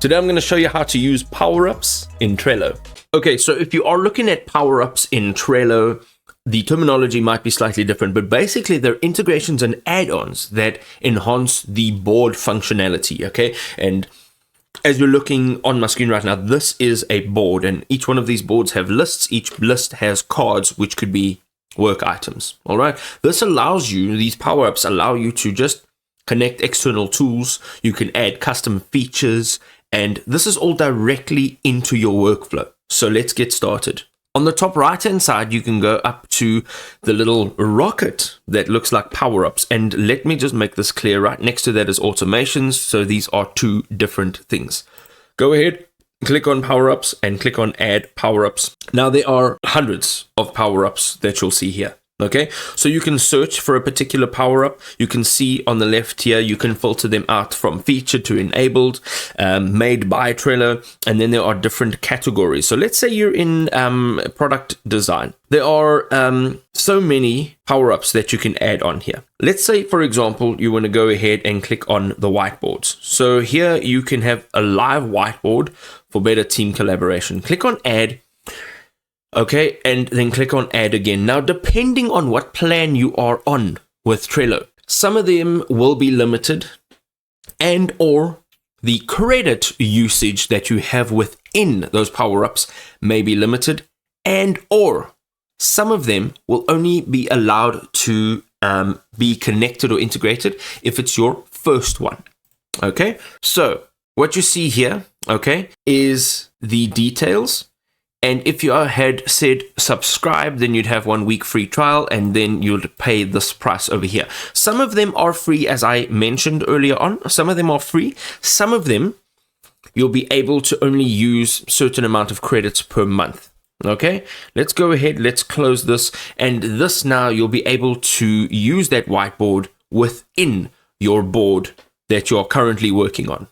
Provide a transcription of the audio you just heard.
Today I'm going to show you how to use power-ups in Trello. Okay, so if you are looking at power-ups in Trello, the terminology might be slightly different, but basically they're integrations and add-ons that enhance the board functionality, okay? And as you're looking on my screen right now, this is a board, and each one of these boards have lists. Each list has cards, which could be work items, all right? This allows you, these power-ups allow you to just connect external tools. You can add custom features, and this is all directly into your workflow. So let's get started. On the top right-hand side, you can go up to the little rocket that looks like power-ups. And let me just make this clear. Right next to that is automations. So these are two different things. Go ahead, click on power-ups and click on add power-ups. Now there are hundreds of power-ups that you'll see here. Okay, so you can search for a particular power-up. You can see on the left here, you can filter them out from featured to enabled, made by Trello, and then there are different categories. So let's say you're in product design. There are so many power-ups that you can add on here. Let's say, for example, you want to go ahead and click on the whiteboards. So here you can have a live whiteboard for better team collaboration. Click on add. Okay, and then click on add again. Now, depending on what plan you are on with Trello, some of them will be limited, and or the credit usage that you have within those power-ups may be limited, and or some of them will only be allowed to be connected or integrated if it's your first one. Okay, so what you see here, okay, is the details. And if you had said subscribe, then you'd have 1 week free trial, and then you'd pay this price over here. Some of them are free, as I mentioned earlier on. Some of them are free. Some of them, you'll be able to only use certain amount of credits per month. Okay, let's go ahead. Let's close this. And this now, you'll be able to use that whiteboard within your board that you're currently working on.